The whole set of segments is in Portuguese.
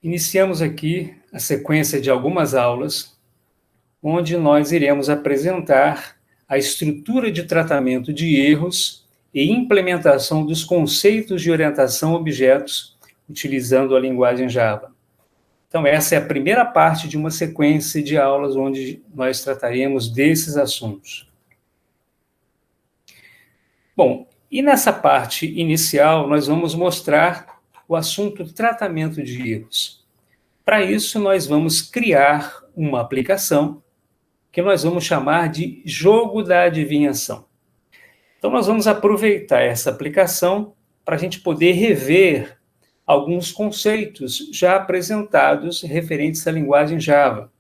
Iniciamos aqui a sequência de algumas aulas, onde nós iremos apresentar a estrutura de tratamento de erros e implementação dos conceitos de orientação a objetos utilizando a linguagem Java. Então, essa é a primeira parte de uma sequência de aulas onde nós trataremos desses assuntos. Bom, e nessa parte inicial, nós vamos mostrar o assunto do tratamento de erros. Para isso, nós vamos criar uma aplicação que nós vamos chamar de jogo da adivinhação. Então, nós vamos aproveitar essa aplicação para a gente poder rever alguns conceitos já apresentados referentes à linguagem Java.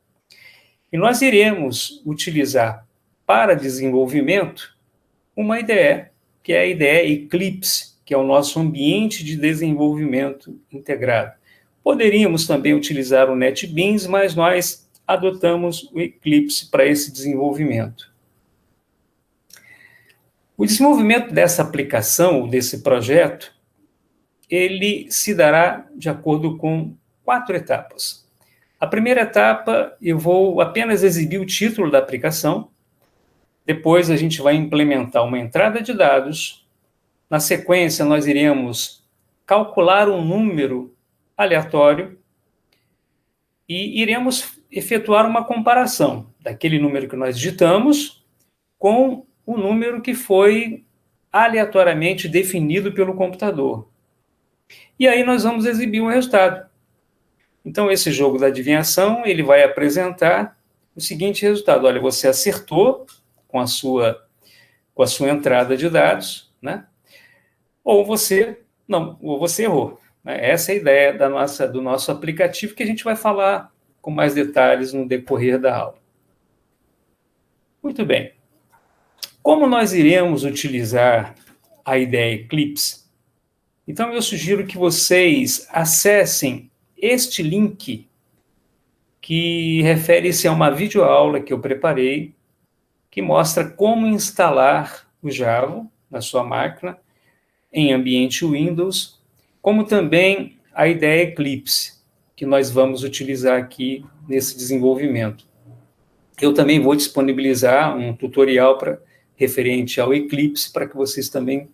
E nós iremos utilizar para desenvolvimento uma IDE, que é a IDE Eclipse, que é o nosso ambiente de desenvolvimento integrado. Poderíamos também utilizar o NetBeans, mas nós adotamos o Eclipse para esse desenvolvimento. O desenvolvimento dessa aplicação, desse projeto, ele se dará de acordo com 4 etapas. A primeira etapa, eu vou apenas exibir o título da aplicação, depois a gente vai implementar uma entrada de dados, na sequência nós iremos calcular um número aleatório e iremos efetuar uma comparação daquele número que nós digitamos com o número que foi aleatoriamente definido pelo computador. E aí nós vamos exibir um resultado. Então, esse jogo da adivinhação, ele vai apresentar o seguinte resultado. Olha, você acertou com a sua entrada de dados, né? Ou você errou. Né? Essa é a ideia do nosso aplicativo, que a gente vai falar com mais detalhes no decorrer da aula. Muito bem. Como nós iremos utilizar a ideia Eclipse? Então, eu sugiro que vocês acessem este link, que refere-se a uma videoaula que eu preparei, que mostra como instalar o Java na sua máquina, em ambiente Windows, como também a ideia Eclipse, que nós vamos utilizar aqui nesse desenvolvimento. Eu também vou disponibilizar um tutorial referente ao Eclipse, para que vocês também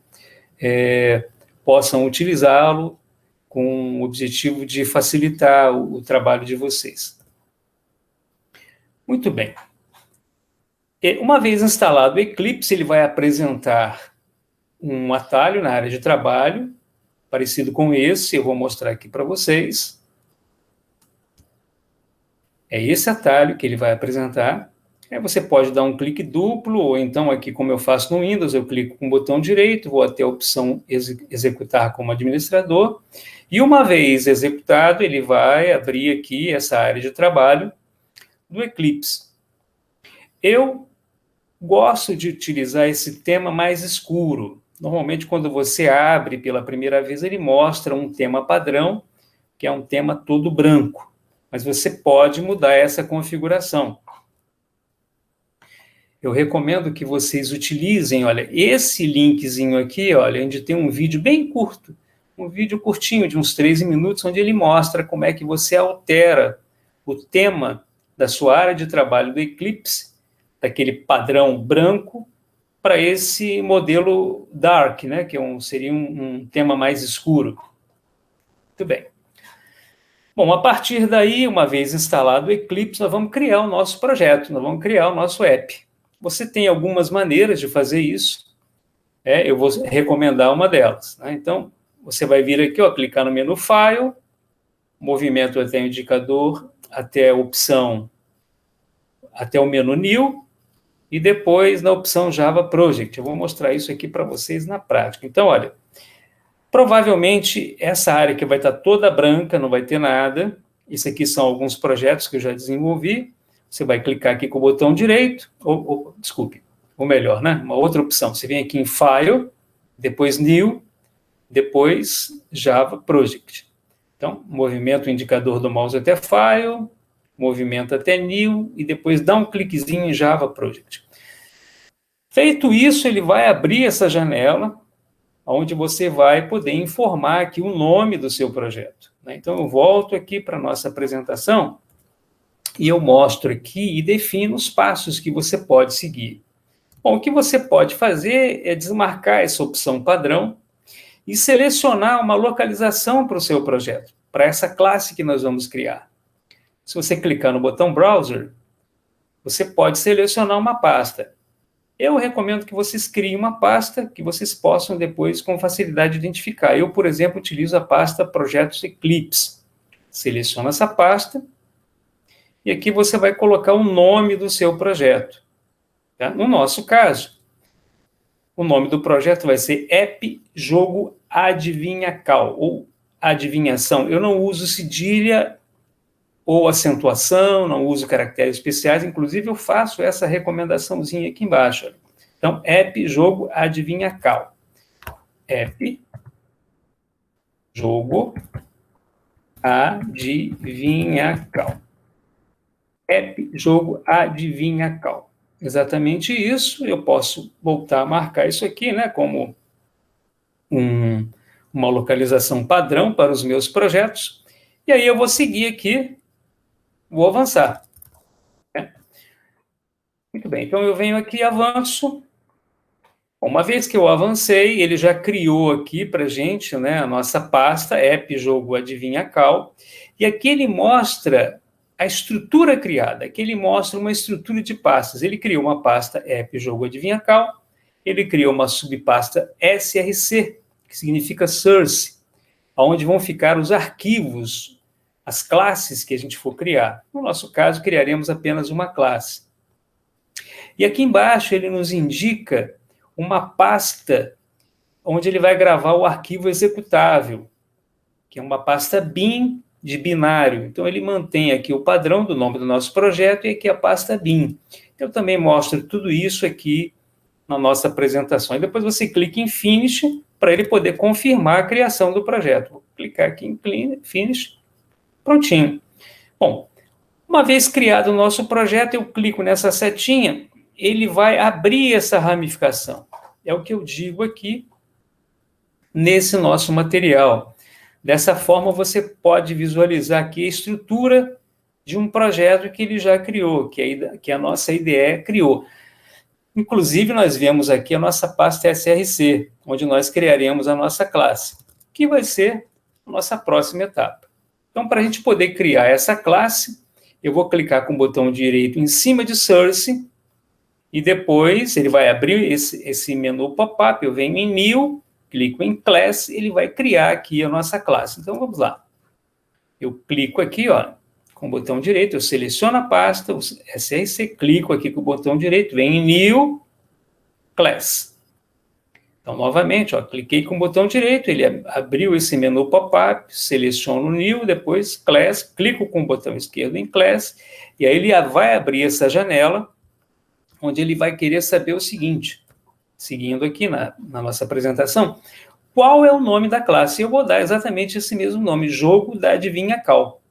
possam utilizá-lo com o objetivo de facilitar o trabalho de vocês. Muito bem. Uma vez instalado o Eclipse, ele vai apresentar um atalho na área de trabalho, parecido com esse, eu vou mostrar aqui para vocês. É esse atalho que ele vai apresentar. Aí você pode dar um clique duplo, ou então aqui, como eu faço no Windows, eu clico com o botão direito, vou até a opção executar como administrador, e uma vez executado, ele vai abrir aqui essa área de trabalho do Eclipse. Eu gosto de utilizar esse tema mais escuro. Normalmente, quando você abre pela primeira vez, ele mostra um tema padrão, que é um tema todo branco, mas você pode mudar essa configuração. Eu recomendo que vocês utilizem, olha, esse linkzinho aqui, olha, onde tem um vídeo bem curto, um vídeo curtinho de uns 13 minutos, onde ele mostra como é que você altera o tema da sua área de trabalho do Eclipse, daquele padrão branco, para esse modelo dark, né, que seria um tema mais escuro. Muito bem. Bom, a partir daí, uma vez instalado o Eclipse, nós vamos criar o nosso projeto, nós vamos criar o nosso app. Você tem algumas maneiras de fazer isso, eu vou recomendar uma delas. Né? Então, você vai vir aqui, ó, clicar no menu File, movimento até o indicador, até a opção, até o menu New, e depois na opção Java Project. Eu vou mostrar isso aqui para vocês na prática. Então, olha, provavelmente essa área que vai estar toda branca, não vai ter nada. Isso aqui são alguns projetos que eu já desenvolvi. Você vai clicar aqui com o botão direito, ou melhor, né? Uma outra opção. Você vem aqui em File, depois New, depois Java Project. Então, movimento o indicador do mouse até File, movimento até New, e depois dá um cliquezinho em Java Project. Feito isso, ele vai abrir essa janela, onde você vai poder informar aqui o nome do seu projeto, né? Então, eu volto aqui para a nossa apresentação e eu mostro aqui e defino os passos que você pode seguir. Bom, o que você pode fazer é desmarcar essa opção padrão e selecionar uma localização para o seu projeto, para essa classe que nós vamos criar. Se você clicar no botão Browser, você pode selecionar uma pasta. Eu recomendo que vocês criem uma pasta que vocês possam depois com facilidade identificar. Eu, por exemplo, utilizo a pasta Projetos Eclipse. Seleciona essa pasta e aqui você vai colocar o nome do seu projeto. Tá? No nosso caso, o nome do projeto vai ser App Jogo Adivinhacal, ou adivinhação. Eu não uso cedilha ou acentuação, não uso caracteres especiais, inclusive eu faço essa recomendaçãozinha aqui embaixo. Então, App Jogo Adivinhacal. App Jogo Adivinhacal. App Jogo Adivinhacal. Exatamente isso. Eu posso voltar a marcar isso aqui, né, como uma localização padrão para os meus projetos. E aí eu vou seguir aqui, vou avançar. Muito bem, então eu venho aqui e avanço. Uma vez que eu avancei, ele já criou aqui para a gente, né, a nossa pasta, App Jogo Adivinhacal, e aqui ele mostra a estrutura criada, aqui ele mostra uma estrutura de pastas. Ele criou uma pasta App Jogo Adivinhacal, ele criou uma subpasta SRC, que significa Source, onde vão ficar os arquivos, as classes que a gente for criar. No nosso caso, criaremos apenas uma classe. E aqui embaixo ele nos indica uma pasta onde ele vai gravar o arquivo executável, que é uma pasta bin de binário. Então, ele mantém aqui o padrão do nome do nosso projeto e aqui a pasta bin. Eu também mostro tudo isso aqui na nossa apresentação. E depois você clica em Finish para ele poder confirmar a criação do projeto. Vou clicar aqui em Finish, prontinho. Bom, uma vez criado o nosso projeto, eu clico nessa setinha, ele vai abrir essa ramificação. É o que eu digo aqui nesse nosso material. Dessa forma, você pode visualizar aqui a estrutura de um projeto que ele já criou, que a nossa IDE criou. Inclusive, nós vemos aqui a nossa pasta SRC, onde nós criaremos a nossa classe, que vai ser a nossa próxima etapa. Então, para a gente poder criar essa classe, eu vou clicar com o botão direito em cima de Source, e depois ele vai abrir esse menu pop-up, eu venho em New, clico em Class, ele vai criar aqui a nossa classe. Então, vamos lá. Eu clico aqui, ó, com o botão direito, eu seleciono a pasta, o SRC, clico aqui com o botão direito, venho em New, Class. Então, novamente, ó, cliquei com o botão direito, ele abriu esse menu pop-up, seleciono o New, depois Class, clico com o botão esquerdo em Class, e aí ele vai abrir essa janela, onde ele vai querer saber o seguinte, seguindo aqui na nossa apresentação, qual é o nome da classe? Eu vou dar exatamente esse mesmo nome, Jogo da Adivinhacal.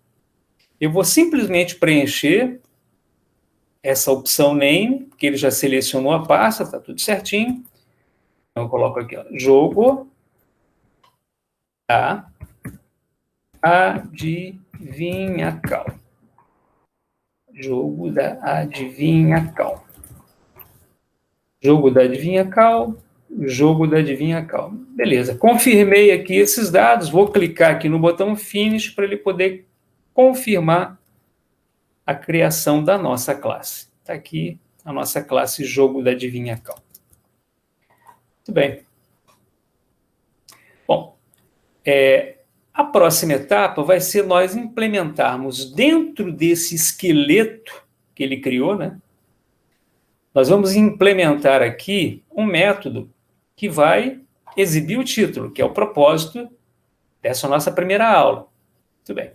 Eu vou simplesmente preencher essa opção Name, que ele já selecionou a pasta, está tudo certinho. Então, eu coloco aqui, ó, Jogo da Adivinhacal. Jogo da Adivinhacal. Jogo da Adivinhacal, Jogo da Adivinhacal. Beleza, confirmei aqui esses dados, vou clicar aqui no botão Finish para ele poder confirmar a criação da nossa classe. Está aqui a nossa classe Jogo da Adivinhacal. Muito bem. Bom, a próxima etapa vai ser nós implementarmos dentro desse esqueleto que ele criou, né? Nós vamos implementar aqui um método que vai exibir o título, que é o propósito dessa nossa primeira aula. Muito bem.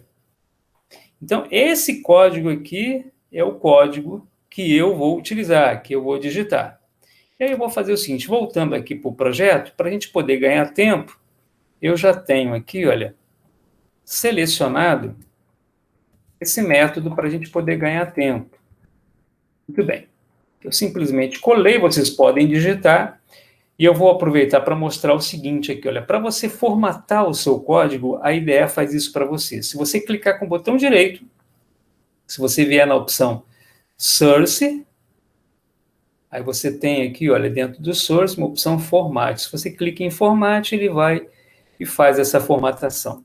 Então, esse código aqui é o código que eu vou utilizar, que eu vou digitar. E aí eu vou fazer o seguinte, voltando aqui para o projeto, para a gente poder ganhar tempo, eu já tenho aqui, olha, selecionado esse método para a gente poder ganhar tempo. Muito bem. Eu simplesmente colei, vocês podem digitar, E eu vou aproveitar para mostrar o seguinte aqui, olha, para você formatar o seu código, a IDE faz isso para você. Se você clicar com o botão direito, se você vier na opção Source, aí você tem aqui, olha, dentro do Source, uma opção Format. Se você clica em Format, ele vai e faz essa formatação.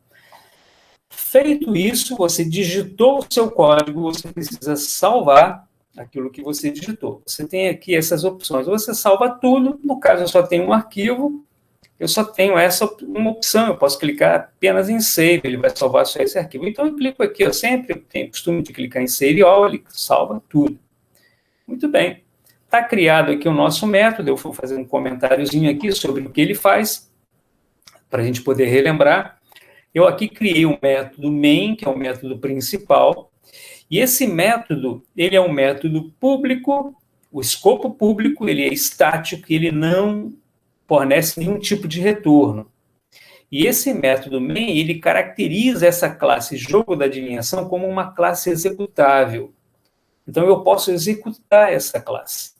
Feito isso, você digitou o seu código, você precisa salvar aquilo que você digitou. Você tem aqui essas opções. Você salva tudo, no caso eu só tenho um arquivo, eu só tenho uma opção, eu posso clicar apenas em Save, ele vai salvar só esse arquivo. Então eu clico aqui, eu sempre tenho costume de clicar em Save All, ele salva tudo. Muito bem. Está criado aqui o nosso método, eu vou fazer um comentáriozinho aqui sobre o que ele faz, para a gente poder relembrar. Eu aqui criei um método main, que é o método principal, e esse método, ele é um método público, o escopo público, ele é estático, ele não fornece nenhum tipo de retorno. E esse método main, ele caracteriza essa classe jogo da adivinhação como uma classe executável. Então, eu posso executar essa classe.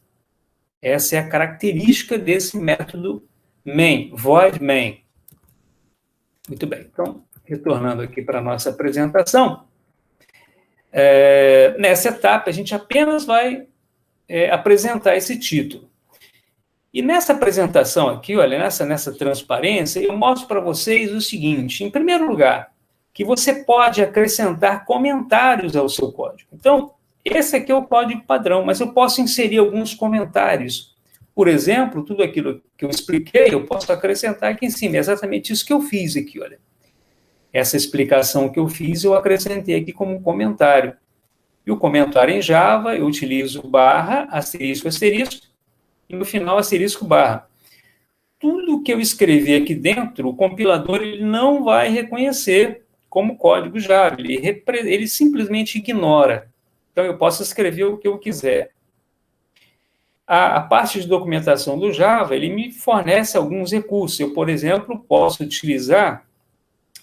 Essa é a característica desse método main, void main. Muito bem, então, retornando aqui para a nossa apresentação, nessa etapa a gente apenas vai apresentar esse título. E nessa apresentação aqui, olha, nessa transparência, eu mostro para vocês o seguinte, em primeiro lugar, que você pode acrescentar comentários ao seu código. Então, esse aqui é o código padrão, mas eu posso inserir alguns comentários. Por exemplo, tudo aquilo que eu expliquei, eu posso acrescentar aqui em cima. É exatamente isso que eu fiz aqui, olha. Essa explicação que eu fiz, eu acrescentei aqui como um comentário. E o comentário em Java, eu utilizo barra, asterisco, asterisco, e no final, asterisco, barra. Tudo que eu escrevi aqui dentro, o compilador ele não vai reconhecer como código Java. Ele simplesmente ignora. Então, eu posso escrever o que eu quiser. A parte de documentação do Java, ele me fornece alguns recursos. Eu, por exemplo, posso utilizar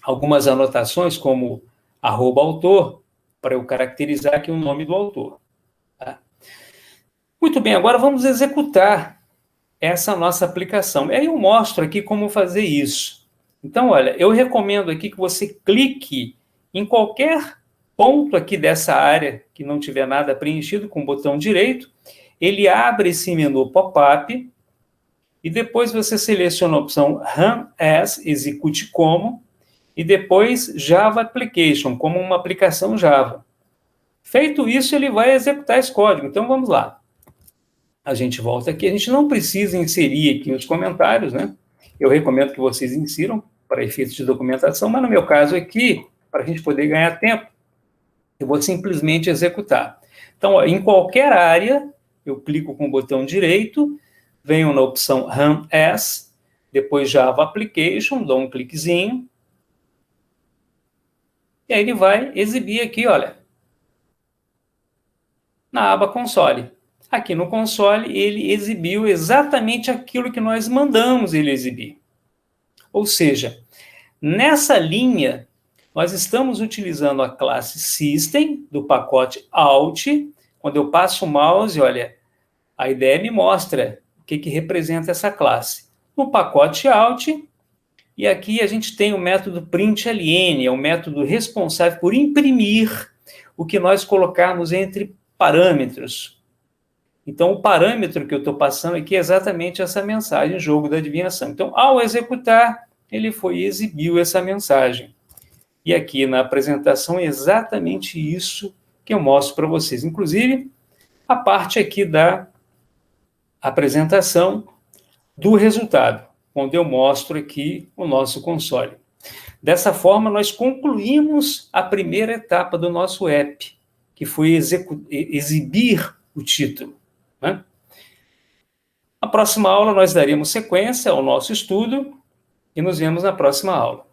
algumas anotações como @autor, para eu caracterizar aqui o nome do autor. Tá? Muito bem, agora vamos executar essa nossa aplicação. E aí eu mostro aqui como fazer isso. Então, olha, eu recomendo aqui que você clique em qualquer ponto aqui dessa área que não tiver nada preenchido com o botão direito, ele abre esse menu pop-up e depois você seleciona a opção Run As, execute como, e depois Java Application, como uma aplicação Java. Feito isso, ele vai executar esse código. Então, vamos lá. A gente volta aqui. A gente não precisa inserir aqui os comentários, né? Eu recomendo que vocês insiram para efeitos de documentação, mas no meu caso aqui, para a gente poder ganhar tempo, eu vou simplesmente executar. Então, ó, em qualquer área, eu clico com o botão direito, venho na opção Run As, depois Java Application, dou um cliquezinho, e aí ele vai exibir aqui, olha, na aba console. Aqui no console, ele exibiu exatamente aquilo que nós mandamos ele exibir. Ou seja, nessa linha, nós estamos utilizando a classe System, do pacote Out. Quando eu passo o mouse, olha, a IDE me mostra o que representa essa classe. No pacote Out, e aqui a gente tem o método println, é o método responsável por imprimir o que nós colocarmos entre parâmetros. Então, o parâmetro que eu estou passando aqui é exatamente essa mensagem, jogo da adivinhação. Então, ao executar, ele foi e exibiu essa mensagem. E aqui na apresentação é exatamente isso que eu mostro para vocês. Inclusive, a parte aqui da apresentação do resultado, onde eu mostro aqui o nosso console. Dessa forma, nós concluímos a primeira etapa do nosso app, que foi exibir o título. Né? Na próxima aula, nós daremos sequência ao nosso estudo e nos vemos na próxima aula.